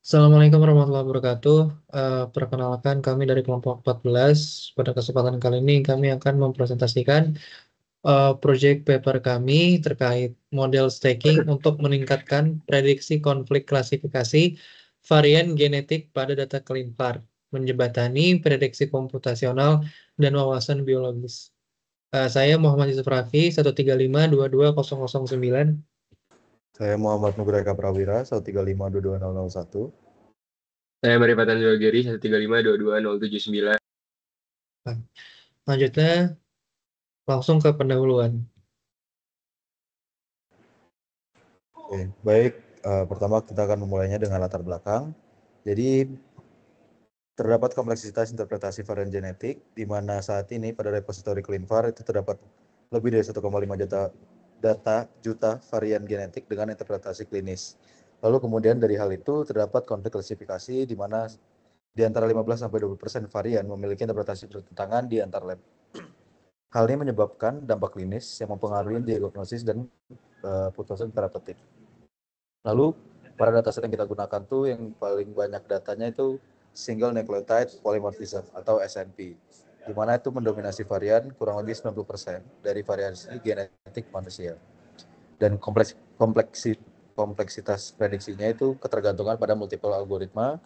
Assalamualaikum warahmatullahi wabarakatuh. Perkenalkan kami dari kelompok 14. Pada kesempatan kali ini kami akan mempresentasikan proyek paper kami terkait model staking untuk meningkatkan prediksi konflik klasifikasi varian genetik pada data ClinVar, menjembatani prediksi komputasional dan wawasan biologis. Saya Muhammad Yusuf Raffi, 135220009. Saya Muhammad Nugraha Prawira, 135220001. Saya Marifatan Zulgiri 135220079. Selanjutnya langsung ke pendahuluan. Oke, baik. Pertama kita akan memulainya dengan latar belakang. Jadi terdapat kompleksitas interpretasi varian genetik, di mana saat ini pada repositori ClinVar itu terdapat lebih dari 1,5 juta varian genetik dengan interpretasi klinis. Lalu kemudian dari hal itu terdapat konflik klasifikasi di mana di antara 15-20% varian memiliki interpretasi bertentangan di antar lab. Hal ini menyebabkan dampak klinis yang mempengaruhi diagnosis dan putusan terapeutik. Lalu pada dataset yang kita gunakan tuh yang paling banyak datanya itu single nucleotide polymorphism atau SNP, di mana itu mendominasi varian kurang lebih 90% dari variasi genetik manusia. Dan kompleksitas prediksinya itu ketergantungan pada multiple algoritma,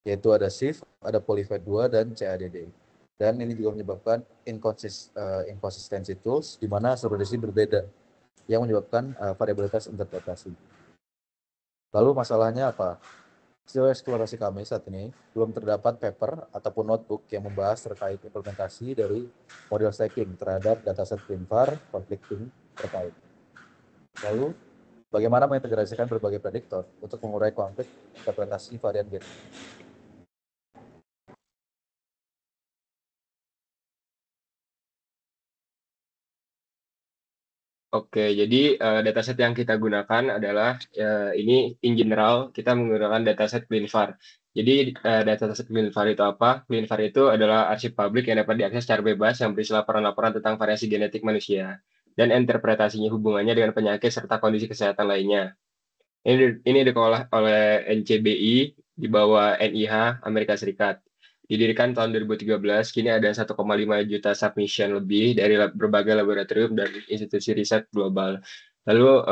yaitu ada SIF, ada PolyFet2, dan CADD. Dan ini juga menyebabkan inconsistency tools, di mana hasil prediksi berbeda, yang menyebabkan variabilitas interpretasi. Lalu masalahnya apa? Sejauh eksplorasi kami saat ini, belum terdapat paper ataupun notebook yang membahas terkait implementasi dari model staking terhadap dataset ClinVar conflicting terkait. Lalu, bagaimana mengintegrasikan berbagai prediktor untuk mengurai konflik interpretasi varian genetik? Oke, jadi dataset yang kita gunakan adalah ini in general kita menggunakan dataset ClinVar. Jadi dataset ClinVar itu apa? ClinVar itu adalah arsip publik yang dapat diakses secara bebas yang berisi laporan-laporan tentang variasi genetik manusia dan interpretasinya hubungannya dengan penyakit serta kondisi kesehatan lainnya. Ini dikelola oleh NCBI di bawah NIH Amerika Serikat. Didirikan tahun 2013, kini ada 1,5 juta submission lebih dari berbagai laboratorium dan institusi riset global. Lalu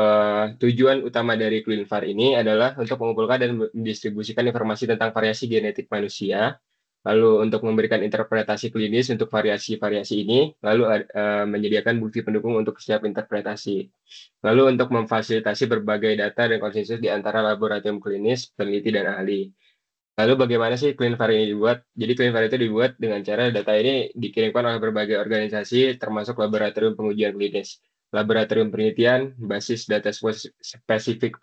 tujuan utama dari ClinVar ini adalah untuk mengumpulkan dan mendistribusikan informasi tentang variasi genetik manusia, lalu untuk memberikan interpretasi klinis untuk variasi-variasi ini, lalu menyediakan bukti pendukung untuk setiap interpretasi. Lalu untuk memfasilitasi berbagai data dan konsensus di antara laboratorium klinis, peneliti, dan ahli. Lalu bagaimana sih ClinVar ini dibuat? Jadi ClinVar itu dibuat dengan cara data ini dikirimkan oleh berbagai organisasi termasuk laboratorium pengujian klinis, laboratorium penelitian, basis data spesifik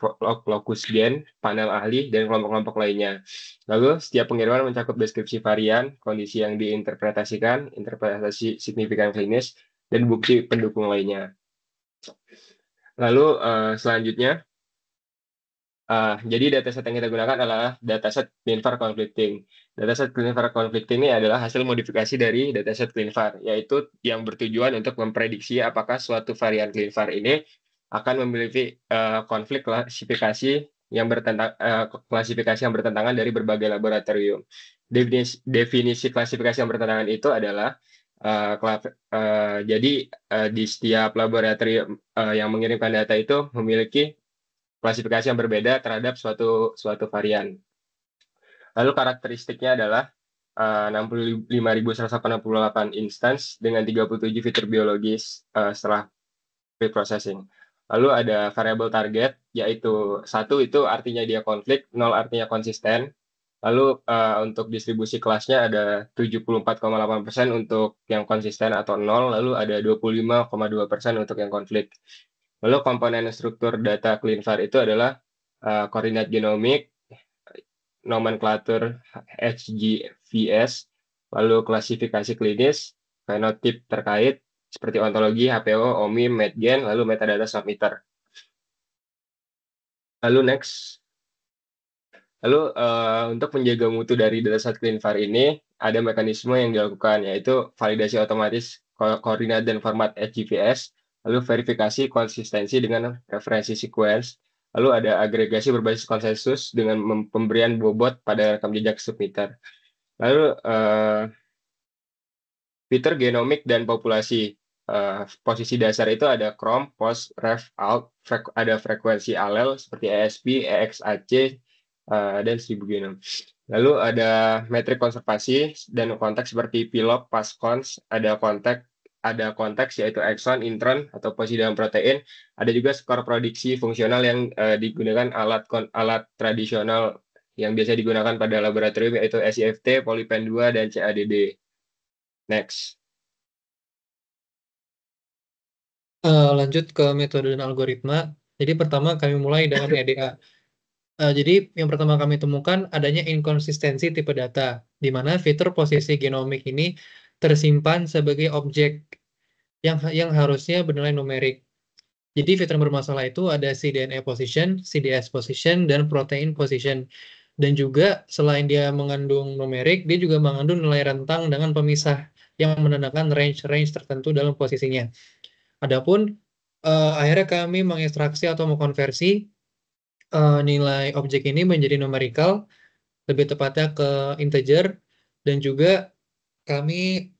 locus gen, panel ahli, dan kelompok-kelompok lainnya. Lalu setiap pengiriman mencakup deskripsi varian, kondisi yang diinterpretasikan, interpretasi signifikan klinis, dan bukti pendukung lainnya. Lalu selanjutnya, jadi dataset yang kita gunakan adalah dataset ClinVar conflicting. Dataset ClinVar conflicting ini adalah hasil modifikasi dari dataset ClinVar, yaitu yang bertujuan untuk memprediksi apakah suatu varian ClinVar ini akan memiliki konflik klasifikasi klasifikasi yang bertentangan dari berbagai laboratorium. Definisi klasifikasi yang bertentangan itu adalah jadi di setiap laboratorium yang mengirimkan data itu memiliki klasifikasi yang berbeda terhadap suatu varian. Lalu karakteristiknya adalah 65.188 instance dengan 37 fitur biologis setelah pre-processing. Lalu ada variable target, yaitu 1 itu artinya dia konflik, 0 artinya konsisten. Lalu untuk distribusi kelasnya ada 74,8% untuk yang konsisten atau 0, lalu ada 25,2% untuk yang konflik. Lalu komponen struktur data ClinVar itu adalah koordinat genomik, nomenklatur HGVS, lalu klasifikasi klinis, fenotip terkait, seperti ontologi, HPO, OMIM, MedGen, lalu metadata submitter. Lalu next. Lalu untuk menjaga mutu dari dataset ClinVar ini, ada mekanisme yang dilakukan, yaitu validasi otomatis koordinat dan format HGVS, lalu verifikasi konsistensi dengan referensi sequence, Lalu ada agregasi berbasis konsensus dengan pemberian bobot pada rekam jejak submitter. Lalu fitur genomik dan populasi. Posisi dasar itu ada chrome, post, ref, alt, ada frekuensi alel seperti ESP, EXAC, dan 1000 genom. Lalu ada metrik konservasi dan konteks seperti PILOP, PASCONS, ada konteks yaitu exon, intron, atau posisi dalam protein. Ada juga skor prediksi fungsional yang digunakan alat tradisional yang biasa digunakan pada laboratorium yaitu SIFT, PolyPen 2, dan CADD. Next. Lanjut ke metode dan algoritma. Jadi pertama kami mulai dengan EDA. Jadi yang pertama kami temukan adanya inkonsistensi tipe data, di mana fitur posisi genomik ini tersimpan sebagai objek yang harusnya bernilai numerik. Jadi fitur yang bermasalah itu ada cDNA position, CDS position, dan protein position. Dan juga selain dia mengandung numerik, dia juga mengandung nilai rentang dengan pemisah yang menandakan range-range tertentu dalam posisinya. Adapun akhirnya kami mengekstraksi atau mengkonversi nilai objek ini menjadi numerical, lebih tepatnya ke integer, dan juga kami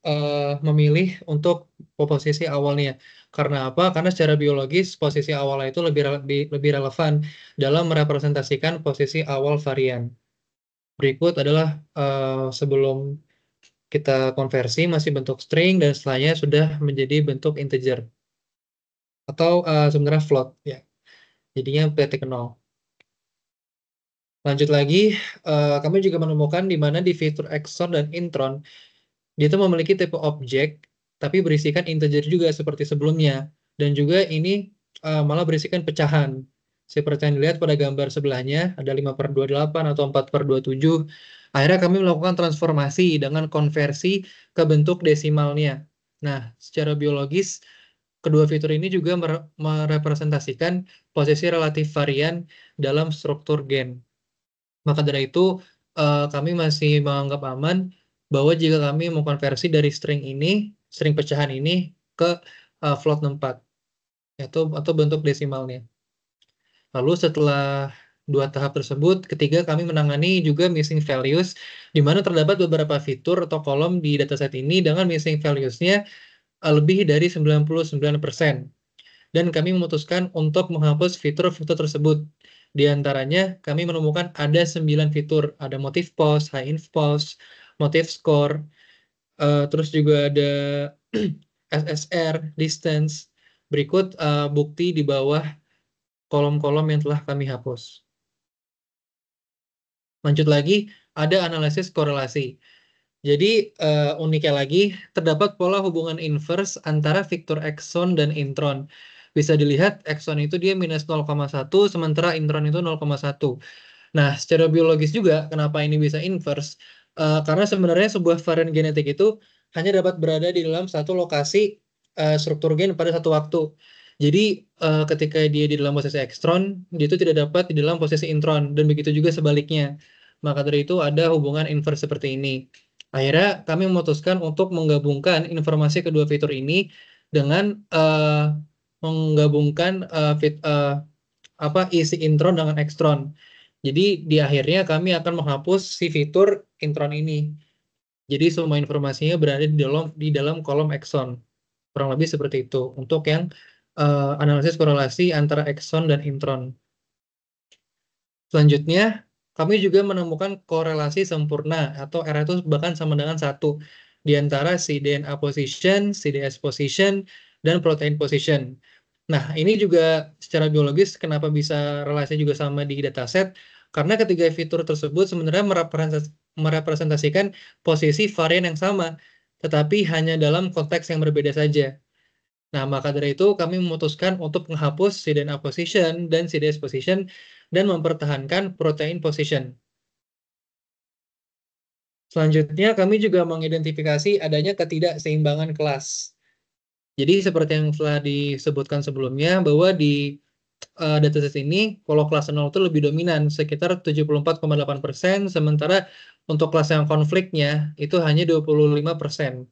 memilih untuk posisi awalnya. Karena apa? Karena secara biologis posisi awalnya itu lebih relevan dalam merepresentasikan posisi awal varian. Berikut adalah sebelum kita konversi masih bentuk string dan setelahnya sudah menjadi bentuk integer atau sebenarnya float ya. Jadinya PT 0. Lanjut lagi, kami juga menemukan di mana di fitur exon dan intron dia itu memiliki tipe objek tapi berisikan integer juga seperti sebelumnya, dan juga ini malah berisikan pecahan seperti yang dilihat pada gambar sebelahnya, ada 5/28 atau 4/27. Akhirnya kami melakukan transformasi dengan konversi ke bentuk desimalnya. Nah, secara biologis kedua fitur ini juga merepresentasikan posisi relatif varian dalam struktur gen. Maka dari itu, kami masih menganggap aman bahwa jika kami mengkonversi dari string pecahan ini ke float 4, atau bentuk desimalnya. Lalu setelah dua tahap tersebut, ketiga kami menangani juga missing values, di mana terdapat beberapa fitur atau kolom di dataset ini dengan missing values-nya lebih dari 99%. Dan kami memutuskan untuk menghapus fitur-fitur tersebut. Di antaranya, kami menemukan ada 9 fitur. Ada motif pause, high inf pause, motif score, terus juga ada SSR, distance. Berikut bukti di bawah kolom-kolom yang telah kami hapus. Lanjut lagi, ada analisis korelasi. Jadi uniknya lagi, terdapat pola hubungan inverse antara fitur exon dan intron. Bisa dilihat exon itu dia minus 0,1, sementara intron itu 0,1. Nah, secara biologis juga, kenapa ini bisa inverse? Karena sebenarnya sebuah varian genetik itu hanya dapat berada di dalam satu lokasi struktur gen pada satu waktu. Jadi ketika dia di dalam posisi extron, dia itu tidak dapat di dalam posisi intron, dan begitu juga sebaliknya. Maka dari itu ada hubungan inverse seperti ini. Akhirnya kami memutuskan untuk menggabungkan informasi kedua fitur ini dengan menggabungkan isi intron dengan extron. Jadi di akhirnya kami akan menghapus si fitur intron ini. Jadi semua informasinya berada di dalam kolom exon. Kurang lebih seperti itu untuk yang analisis korelasi antara exon dan intron. Selanjutnya, kami juga menemukan korelasi sempurna atau R itu bahkan sama dengan 1 di antara cDNA position, CDS position, dan protein position. Nah, ini juga secara biologis kenapa bisa relasinya juga sama di dataset, karena ketiga fitur tersebut sebenarnya merepresentasikan posisi varian yang sama, tetapi hanya dalam konteks yang berbeda saja. Nah, maka dari itu kami memutuskan untuk menghapus cDNA position dan CDS position dan mempertahankan protein position. Selanjutnya, kami juga mengidentifikasi adanya ketidakseimbangan kelas. Jadi seperti yang telah disebutkan sebelumnya, bahwa di dataset ini, kalau kelas 0 itu lebih dominan, sekitar 74,8%, sementara untuk kelas yang konfliknya itu hanya 25%.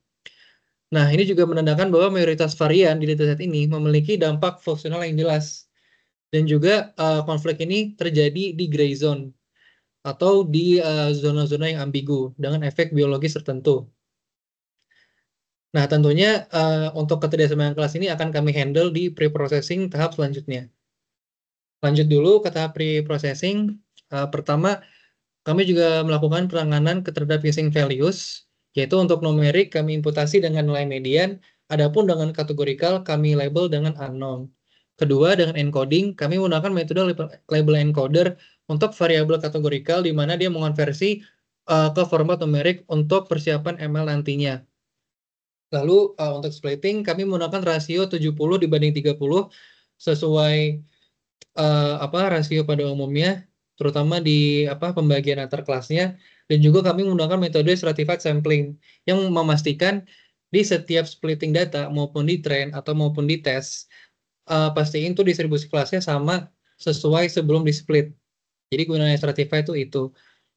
Nah, ini juga menandakan bahwa mayoritas varian di dataset ini memiliki dampak fungsional yang jelas. Dan juga konflik ini terjadi di gray zone atau di zona-zona yang ambigu dengan efek biologis tertentu. Nah, tentunya untuk ketidakseimbangan kelas ini akan kami handle di pre-processing tahap selanjutnya. Lanjut dulu ke tahap pre-processing. Pertama, kami juga melakukan penanganan terhadap missing values, yaitu untuk numerik kami imputasi dengan nilai median, adapun dengan kategorikal kami label dengan unknown. Kedua, dengan encoding, kami menggunakan metode label encoder untuk variabel kategorikal di mana dia mengonversi ke format numerik untuk persiapan ML nantinya. Lalu untuk splitting, kami menggunakan rasio 70 dibanding 30 sesuai rasio pada umumnya, terutama di pembagian antar kelasnya, dan juga kami menggunakan metode stratified sampling yang memastikan di setiap splitting data maupun di train atau maupun di tes pastiin tuh distribusi kelasnya sama sesuai sebelum di split. Jadi gunanya stratified itu.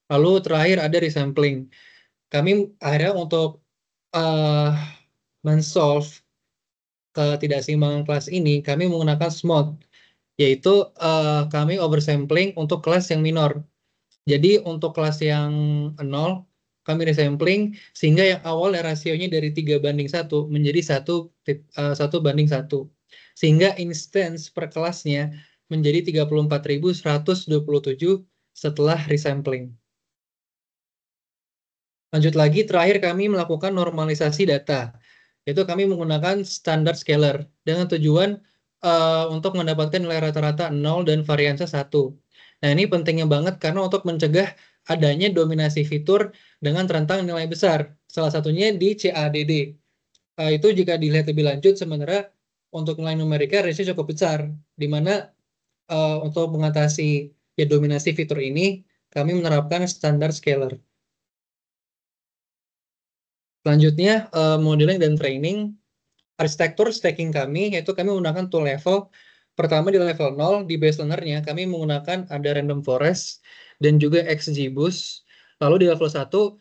Lalu terakhir ada resampling. Kami akhirnya untuk men-solve ketidakseimbangan kelas ini, kami menggunakan SMOD, yaitu kami oversampling untuk kelas yang minor. Jadi untuk kelas yang 0, kami resampling sehingga yang awal rasionya dari 3:1 menjadi 1:1. Sehingga instance per kelasnya menjadi 34.127 setelah resampling. Lanjut lagi, terakhir kami melakukan normalisasi data, yaitu kami menggunakan standar scalar dengan tujuan untuk mendapatkan nilai rata-rata 0 dan variansa 1. Nah, ini pentingnya banget karena untuk mencegah adanya dominasi fitur dengan rentang nilai besar. Salah satunya di CADD. Itu jika dilihat lebih lanjut, sebenarnya untuk nilai numerika range cukup besar, di mana untuk mengatasi dominasi fitur ini, kami menerapkan standar scalar. Selanjutnya, modeling dan training. Arsitektur stacking kami, yaitu kami menggunakan two level. Pertama di level 0, di base learner-nya, kami menggunakan ada random forest dan juga XGBoost. Lalu di level 1,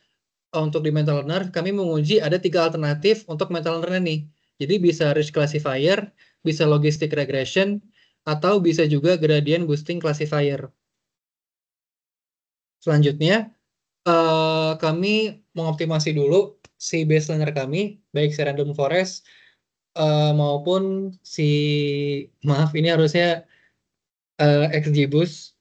untuk di mental learner, kami menguji ada 3 alternatif untuk mental learner nih. Jadi bisa rich classifier, bisa logistic regression, atau bisa juga gradient boosting classifier. Selanjutnya, kami mengoptimasi dulu si base learner kami, baik si random forest maupun si, maaf ini harusnya XGBoost.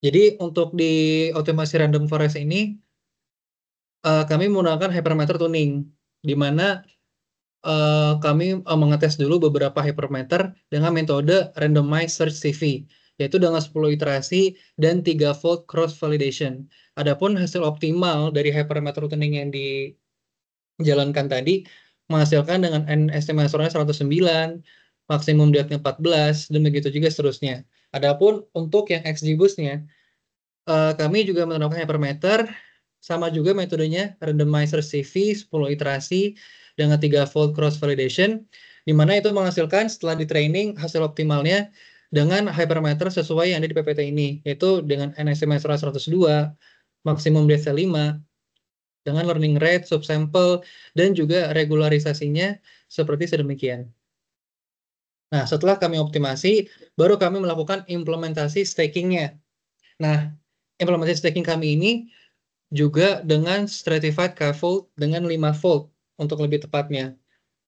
Jadi untuk di optimasi random forest ini, kami menggunakan hypermeter tuning, di mana kami mengetes dulu beberapa hypermeter dengan metode randomized search CV, yaitu dengan 10 iterasi dan 3-fold cross validation. Adapun hasil optimal dari hypermeter tuning yang dijalankan tadi menghasilkan dengan estimasinya 109, maksimum depth-nya 14, dan begitu juga seterusnya. Adapun untuk yang XGBoost-nya, kami juga menerapkan hypermeter, sama juga metodenya randomizer CV 10 iterasi dengan 3-fold cross validation, di mana itu menghasilkan setelah di training hasil optimalnya dengan hypermeter sesuai yang ada di PPT ini, yaitu dengan NSMS 102, maksimum depth 5, dengan learning rate, subsample, dan juga regularisasinya seperti sedemikian. Nah, setelah kami optimasi, baru kami melakukan implementasi staking-nya. Nah, implementasi staking kami ini juga dengan stratified k-fold dengan 5-fold untuk lebih tepatnya.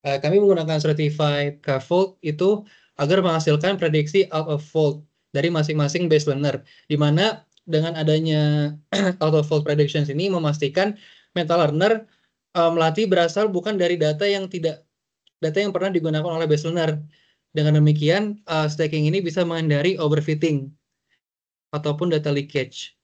Kami menggunakan stratified k-fold itu agar menghasilkan prediksi out of fold dari masing-masing base learner, di mana dengan adanya out of fold predictions ini memastikan mental learner melatih berasal bukan dari data yang pernah digunakan oleh base learner. Dengan demikian, staking ini bisa menghindari overfitting ataupun data leakage.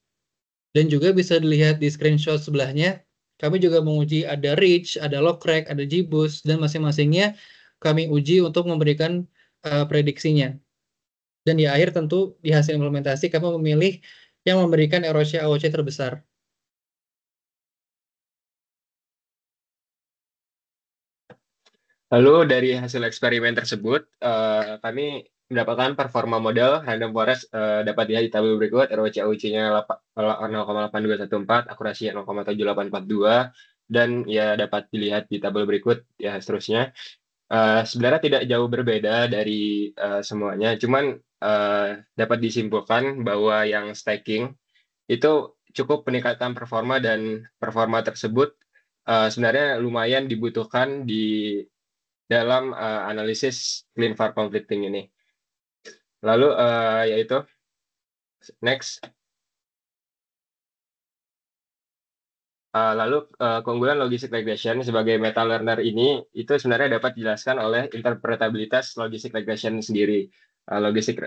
Dan juga bisa dilihat di screenshot sebelahnya, kami juga menguji ada reach, ada logcrack, ada gboost, dan masing-masingnya kami uji untuk memberikan prediksinya. Dan di akhir tentu di hasil implementasi kami memilih yang memberikan ROC AOC terbesar. Lalu dari hasil eksperimen tersebut, kami mendapatkan performa model random forest dapat dilihat di tabel berikut. ROC AOC-nya 0,8214, akurasinya 0,7842, dan ya dapat dilihat di tabel berikut ya seterusnya. Sebenarnya tidak jauh berbeda dari semuanya, cuman dapat disimpulkan bahwa yang stacking itu cukup peningkatan performa dan performa tersebut sebenarnya lumayan dibutuhkan di dalam analisis clean var conflicting ini. Lalu yaitu next. Lalu keunggulan logistic regression sebagai meta learner ini itu sebenarnya dapat dijelaskan oleh interpretabilitas logistic regression sendiri.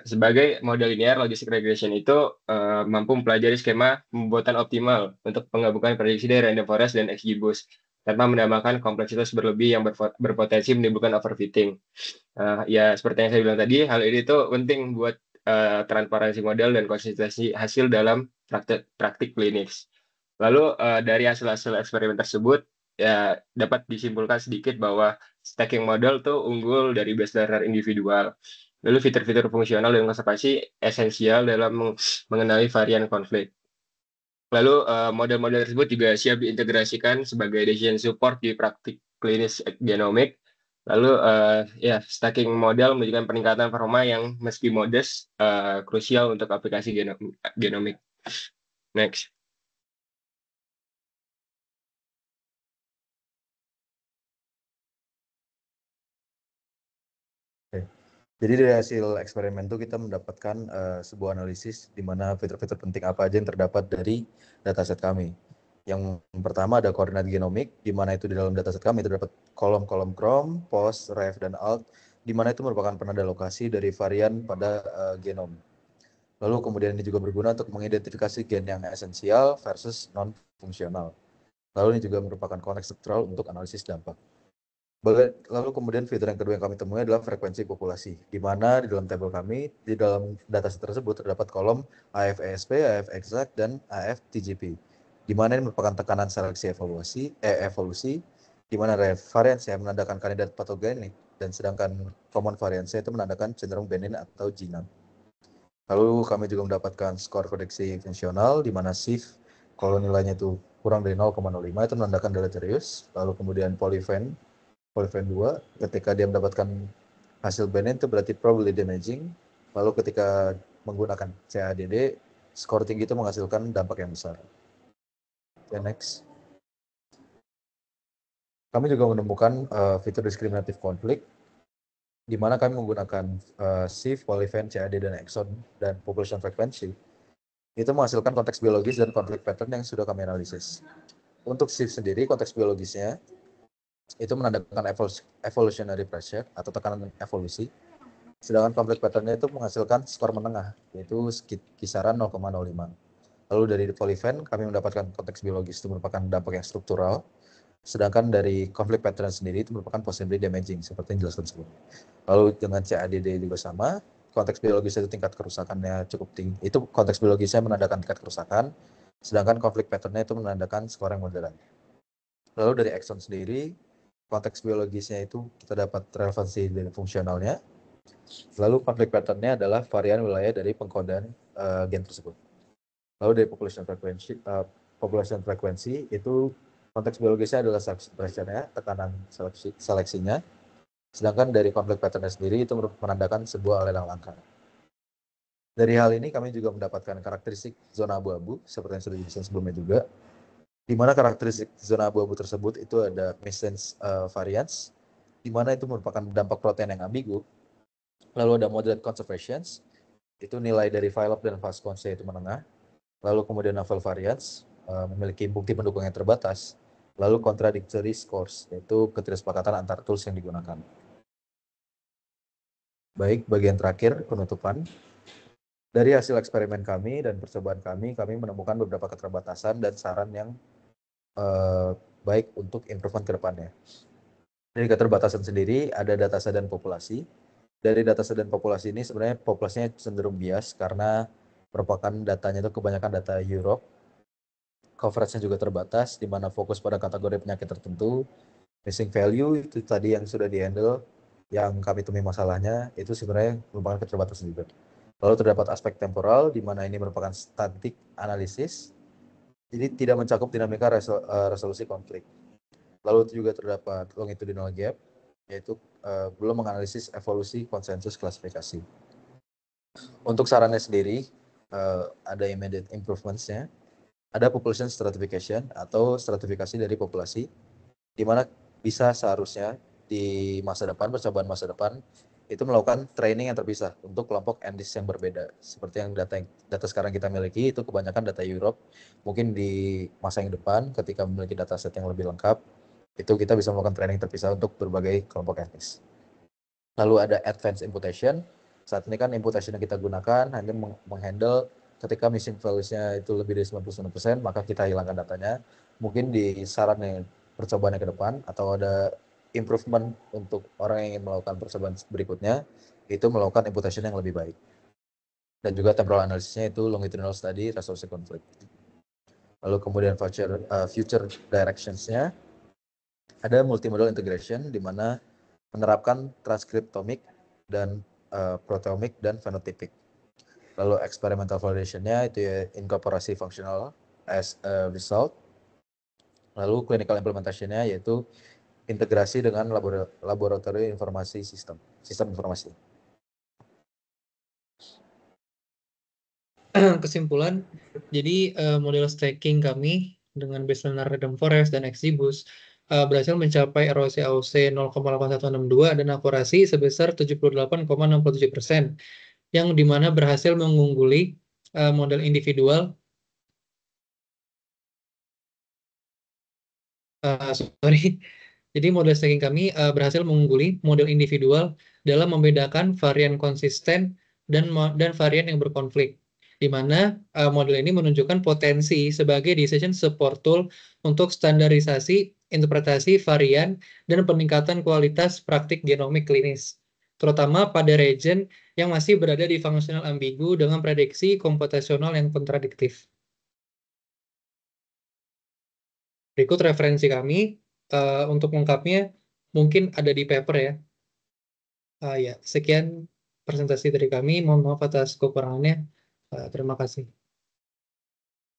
Sebagai model linear, logistic regression itu mampu mempelajari skema pembuatan optimal untuk penggabungan prediksi dari random forest dan XGBoost tanpa menambahkan kompleksitas berlebih yang berpotensi menimbulkan overfitting. Ya seperti yang saya bilang tadi, hal ini tuh penting buat transparansi model dan konsistensi hasil dalam praktik klinis. Lalu dari hasil-hasil eksperimen tersebut ya dapat disimpulkan sedikit bahwa stacking model tuh unggul dari base learner individual. Lalu fitur-fitur fungsional dan konservasi esensial dalam mengenali varian konflik. Lalu model-model tersebut juga siap diintegrasikan sebagai decision support di praktik klinis genomik. Lalu ya stacking model menunjukkan peningkatan performa yang meski modest krusial untuk aplikasi genomik. Next. Jadi dari hasil eksperimen itu kita mendapatkan sebuah analisis di mana fitur-fitur penting apa aja yang terdapat dari dataset kami. Yang pertama ada koordinat genomik, di mana itu di dalam dataset kami terdapat kolom-kolom Chrome, post, ref, dan alt, di mana itu merupakan penanda lokasi dari varian pada genom. Lalu kemudian ini juga berguna untuk mengidentifikasi gen yang esensial versus non-fungsional. Lalu ini juga merupakan konteks struktural untuk analisis dampak. Lalu kemudian fitur yang kedua yang kami temui adalah frekuensi populasi, di mana di dalam tabel kami, di dalam dataset tersebut terdapat kolom AF-ESP, AF-exact, dan AF-TGP, di mana ini merupakan tekanan seleksi evolusi, di mana variansi yang menandakan kandidat patogenik, dan sedangkan common variansi itu menandakan cenderung benin atau jinak. Lalu kami juga mendapatkan skor prediksi fungsional, di mana SIF, kalau nilainya itu kurang dari 0,05 itu menandakan deleterious. Lalu kemudian polyfen 2, ketika dia mendapatkan hasil benin itu berarti probably damaging. Lalu ketika menggunakan CADD, skor tinggi itu menghasilkan dampak yang besar. Okay, next. Kami juga menemukan fitur diskriminatif konflik, di mana kami menggunakan SIF, polyfen, CAD, dan exon, dan population frequency. Itu menghasilkan konteks biologis dan konflik pattern yang sudah kami analisis. Untuk SIF sendiri, konteks biologisnya itu menandakan evolutionary pressure atau tekanan evolusi. Sedangkan konflik patternnya itu menghasilkan skor menengah, yaitu kisaran 0,05. Lalu dari polyfen, kami mendapatkan konteks biologis itu merupakan dampak yang struktural. Sedangkan dari konflik pattern sendiri itu merupakan possibly damaging, seperti yang dijelaskan sebelumnya. Lalu dengan CADD juga sama, konteks biologis itu tingkat kerusakannya cukup tinggi. Itu konteks biologisnya menandakan tingkat kerusakan, sedangkan konflik patternnya itu menandakan skor yang moderat. Lalu dari exon sendiri, konteks biologisnya itu kita dapat relevansi dan fungsionalnya. Lalu konflik patternnya adalah varian wilayah dari pengkodaan gen tersebut. Lalu dari population frekuensi itu konteks biologisnya adalah seleksi pressure-nya, tekanan seleksinya. Sedangkan dari konflik patternnya sendiri itu menandakan sebuah alelang langka. Dari hal ini kami juga mendapatkan karakteristik zona abu-abu seperti yang sudah dijelaskan sebelumnya juga, di mana karakteristik zona abu-abu tersebut itu ada missense variance, di mana itu merupakan dampak protein yang ambigu. Lalu ada moderate conservations, itu nilai dari Phylop dan Vasconce itu menengah. Lalu kemudian novel variance, memiliki bukti pendukung yang terbatas. Lalu contradictory scores, yaitu ketidaksepakatan antar tools yang digunakan. Baik, bagian terakhir, penutupan. Dari hasil eksperimen kami dan percobaan kami menemukan beberapa keterbatasan dan saran yang baik untuk improvement ke depannya. Dari keterbatasan sendiri, ada dataset dan populasi. Dari dataset dan populasi ini sebenarnya populasinya cenderung bias karena merupakan datanya itu kebanyakan data Europe. Coverage-nya juga terbatas, di mana fokus pada kategori penyakit tertentu. Missing value itu tadi yang sudah di-handle, yang kami temui masalahnya, itu sebenarnya merupakan keterbatasan juga. Lalu terdapat aspek temporal, di mana ini merupakan static analisis, jadi tidak mencakup dinamika resolusi konflik. Lalu juga terdapat longitudinal gap, yaitu belum menganalisis evolusi konsensus klasifikasi. Untuk sarannya sendiri, ada immediate improvements-nya, ada population stratification atau stratifikasi dari populasi, di mana bisa seharusnya di masa depan, percobaan masa depan, itu melakukan training yang terpisah untuk kelompok NDIS yang berbeda. Seperti yang data sekarang kita miliki, itu kebanyakan data Europe. Mungkin di masa yang depan, ketika memiliki dataset yang lebih lengkap, itu kita bisa melakukan training terpisah untuk berbagai kelompok NDIS. Lalu ada advanced imputation. Saat ini kan imputation yang kita gunakan hanya menghandle ketika missing values-nya itu lebih dari 99%, maka kita hilangkan datanya. Mungkin di saran yang percobaan yang ke depan atau ada improvement untuk orang yang ingin melakukan percobaan berikutnya, itu melakukan imputation yang lebih baik. Dan juga temporal analisisnya itu longitudinal study, resource conflict. Lalu kemudian future directions-nya ada multimodal integration, di mana menerapkan transkriptomik dan proteomik dan fenotypic. Lalu experimental validation-nya itu ya inkorporasi functional as a result. Lalu clinical implementation-nya yaitu integrasi dengan laboratorium informasi sistem informasi. Kesimpulan, jadi model stacking kami dengan baseline Random Forest dan XGBoost berhasil mencapai ROC AOC 0,8162 dan akurasi sebesar 78,67%, yang dimana berhasil mengungguli model individual Jadi model stacking kami berhasil mengungguli model individual dalam membedakan varian konsisten dan varian yang berkonflik, di mana model ini menunjukkan potensi sebagai decision support tool untuk standarisasi, interpretasi varian, dan peningkatan kualitas praktik genomik klinis, terutama pada region yang masih berada di fungsional ambigu dengan prediksi komputasional yang kontradiktif. Berikut referensi kami. Untuk lengkapnya mungkin ada di paper ya. Ya, sekian presentasi dari kami. Mohon maaf atas kekurangannya. Terima kasih.